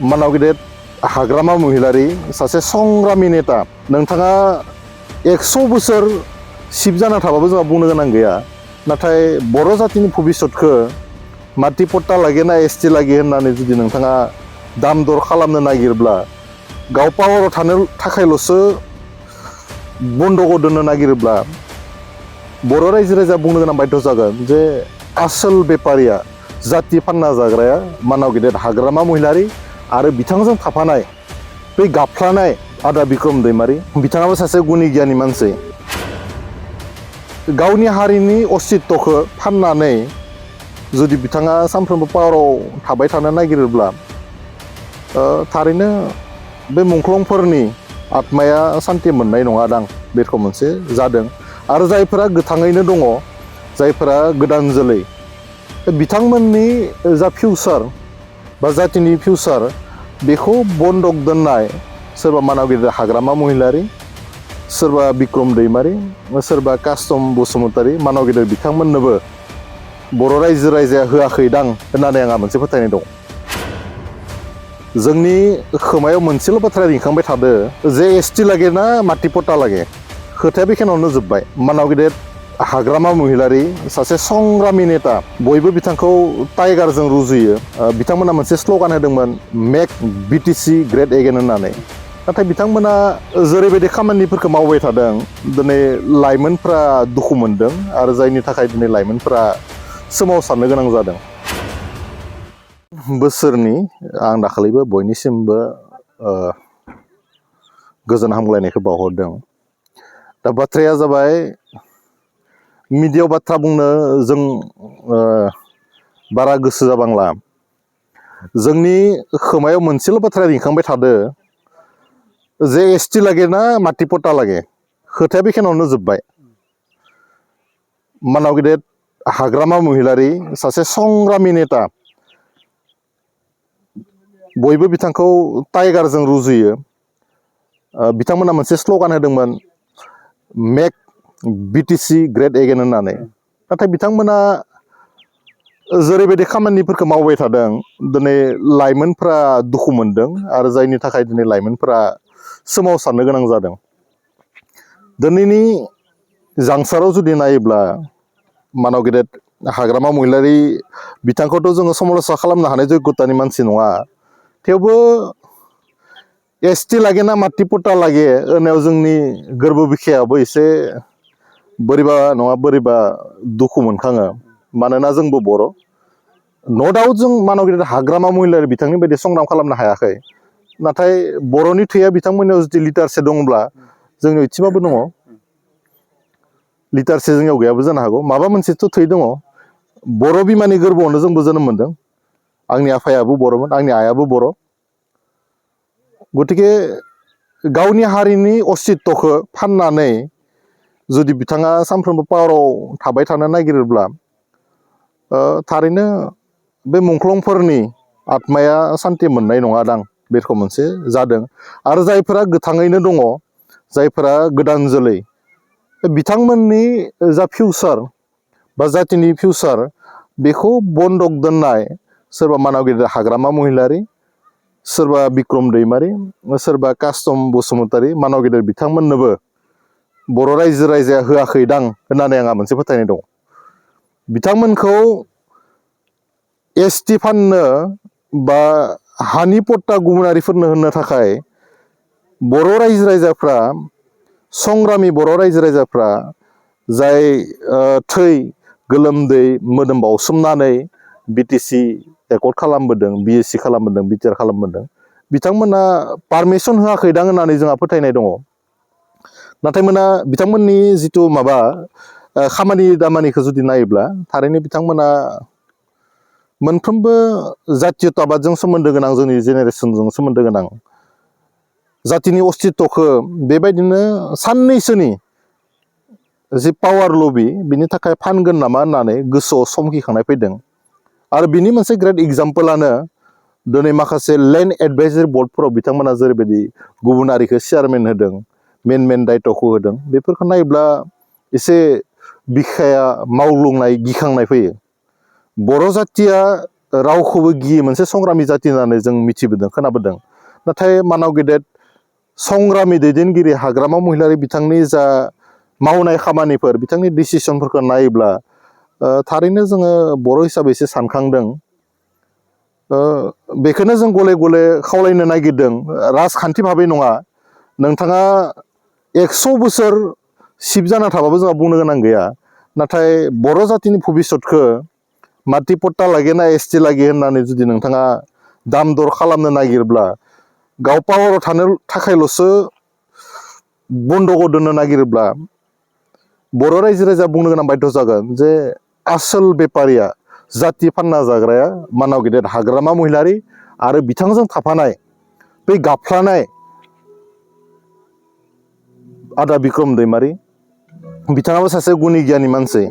मानाव गेदेर हाग्रामा महिलारि सासे संग्रामि नेता नोंथाङा 100 बोसोर सिब जाना थाबाबो जोंहा बुंनो गोनां गैया नाथाय बर' जातिनि भबिष्यतखौ माटि पट्टा लागे ना एसटि लागे होननानै जुदि नोंथाङा दाम दर खालामनो नागिरब्ला गाव पावाराव थानो थाखायल'सो बन्द'क दोननो नागिरोब्ला बर' रायजो राजा बुंनो गोनां बाध्य जागोन जे आसोल बेपारिया जाति फानना जाग्राया मानाव गेदेर हाग्रामा महिलारि आरो बिथांजों थाफानाय बै गाबफ्लानाय आदा बिक्रम दैमारि बिथाङाबो सासे गुनि गियानि मानसि गावनि हारिनि अस्तित्वखौ फाननानै जुदि बिथाङा सानफ्रोमबो पावाराव थाबाय थानो नागिरोब्ला थारैनो बे मुंख्लंफोरनि आत्माया सान्ति मोननाय नङा दां बेखौ मोनसे जादों आरो जायफोरा गोथाङैनो दङ जायफोरा गोदान जोलै बिथांमोननि जा फिउचार बा जातिनि फिउचार बेखौ बन्दक दोननाय सोरबा मानाव गेदेर हाग्रामा महिलारि सोरबा बिक्रम दैमारि सोरबा कास्तम बसुमतारी मानाव गेदेर बिथांमोननोबो बर' रायजो राजाया होआखैदां होननानै आंहा मोनसे फोथायनाय दं जोंनि खोमायाव मोनसेल' बाथ्रा रिंखांबाय थादो जे एसटि लागे ना माटि पट्टा लागे खोथाया बेखिनियावनो जोब्बाय मानाव गेदेर हाग्रामा महिलारि सासे संग्रामि नेता बयबो बिथांखौ टाइगारजों रुजुयो बिथांमोना मोनसे स्ल'गान होदोंमोन मेक बिटिसि ग्रेट एगेन होननानै नाथाय बिथांमोना जेरैबायदि खामानिफोरखौ मावबाय थादों दिनै लाइमोनफ्रा दुखु मोनदों आरो जायनि थाखाय दिनै लाइमोनफ्रा सोमावसारनो गोनां जादों बोसोरनि आं दाखालिबो बयनिसिमबो गोजोन हामलायनायखौ बावहरदों दा बाथ्राया जाबाय मिडियायाव बाथ्रा बुंनो जों बारा गोसो जाबांला जोंनि खोमायाव मोनसेल' बाथ्रा रिंखांबाय थादो जे एसटि लागे ना माटि पट्टा लागे खोथाया बेखिनियावनो जोब्बाय मानाव गेदेर हाग्रामा महिलारि सासे संग्रामि नेता बयबो बिथांखौ टाइगारजों रुजुयो बिथांमोना मोनसे स्ल'गान होदोंमोन मेक बिटिसि ग्रेट एगेन होननानै नाथाय बिथांमोना जेरैबायदि खामानिफोरखौ मावबाय थादों दिनै लाइमोनफ्रा दुखु मोनदों आरो जायनि थाखाय दिनै लाइमोनफ्रा सोमावसारनो गोनां जादों दिनैनि जांसाराव जुदि नायोब्ला मानाव गेदेर हाग्रामा महिलारि बिथांखौथ' जोङो समालोचना खालामनो हानाय जग्यतानि मानसि नङा थेवबो एसटि लागे ना माटि पट्टा लागे होननायाव जोंनि गोरबो बिखायाबो एसे बोरैबा नङा बोरैबा दुखु मोनखाङो मानोना जोंबो बर' न' डाउट जों मानाव गेदेर हाग्रामा महिलारि बिथांनि बायदि संग्राम खालामनो हायाखै नाथाय बर'नि थैया बिथांमोननियाव जुदि लिटारसे दंब्ला जोंनियाव एसेबाबो दङ लिटारसे जोंनियाव गैयाबो जानो हागौ माबा मोनसेथ' थै दङ बर' बिमानि गोरबोआवनो जोंबो जोनोम मोन्दों आंनि आफायाबो बर'मोन आंनि आइयाबो बर' गतिके गावनि हारिनि अस्तित्वखौ फाननानै जुदि बिथाङा सानफ्रोमबो पावाराव थाबाय थानो नागिरोब्ला थारैनो बे मुंख्लंफोरनि आत्माया सान्ति मोननाय नङा दां बेखौ मोनसे जादों आरो जायफोरा गोथाङैनो दङ जायफोरा गोदान जोलै बिथांमोननि जा फिउचार बा जातिनि फिउचार बेखौ बन्दक दोननाय सोरबा मानाव गेदेर हाग्रामा महिलारि सोरबा बिक्रम दैमारि सोरबा कास्तम बसुमतारी मानाव गेदेर बिथांमोननोबो बर' रायजो राजाया होआखैदां होननानै आंहा मोनसे फोथायनाय दं बिथांमोनखौ एसटि फाननो बा हानि पट्टा गुबुनारिफोरनो होनो थाखाय बर' रायजो राजाफ्रा संग्रामि बर' रायजो राजाफ्रा जाय थै गोलोमदै मोदोम बावसोमनानै बिटिसि एकर्ड खालामबोदों बिएससि खालामबोदों बिटिआर खालामबोदों बिथांमोना पारमिसन होआखैदां होननानै जोंहा फोथायनाय दङ नाथाय बिथांमोननि जिथु माबा खामानि दामानिखौ जुदि नायोब्ला थारैनो बिथांमोना मोनफ्रोमबो जातीयताबादजों सोमोन्दो गोनां जोंनि जेनेरेसनजों सोमोन्दो गोनां जातिनि अस्तित्वखौ बेबायदिनो साननैसोनि जि पावार लबि बिनि थाखाय फानगोन नामा होननानै गोसोआव समखिखांनाय फैदों आरो बिनि मोनसे ग्रेट एग्जाम्पलानो दिनै माखासे लेन्ड एडभाइजरि बर्डफोराव बिथांमोना जेरैबायदि गुबुनारिखौ चेयारमेन होदों मेन दायित्वखौ होदों बेफोरखौ नायोब्ला एसे बिखाया मावग्लुंनाय गिखांनाय फैयो बर' जातिया रावखौबो गियै मोनसे संग्रामि जाति होननानै जों मिथिबोदों खोनाबोदों। नाथाय मानाव गेदेर संग्रामि दैदेनगिरि हाग्रामा महिलारि बिथांनि जा मावनाय खामानिफोर बिथांनि डिसिसनफोरखौ नायोब्ला थारैनो जोङो बर' हिसाबै एसे सानखांदों। बेखौनो जों गले गले खावलायनो नागिरदों राजखान्थि भाबै नङा। नोंथाङा 100 बोसोर सिब जाना थाबाबो जोंहा बुंनो गोनां गैया। नाथाय बर' जातिनि भबिसतखौ माटि पट्टा लागे ना ST लागे होननानै जुदि नोंथाङा दाम दर खालामनो नागिरब्ला गाव पावाराव थानो थाखायल'सो बन्द'क दोननो नागिरोब्ला बर' रायजो राजा बुंनो गोनां बायध' जागोन जे आसोल बेपारिया जाति फानना जाग्राया मानाव गेदेर हाग्रामा महिलारि आरो बिथांजों थाफानाय बै गाबफ्लानाय आदा बिक्रम दैमारि बिथाङाबो सासे गुनि गियानि मानसि।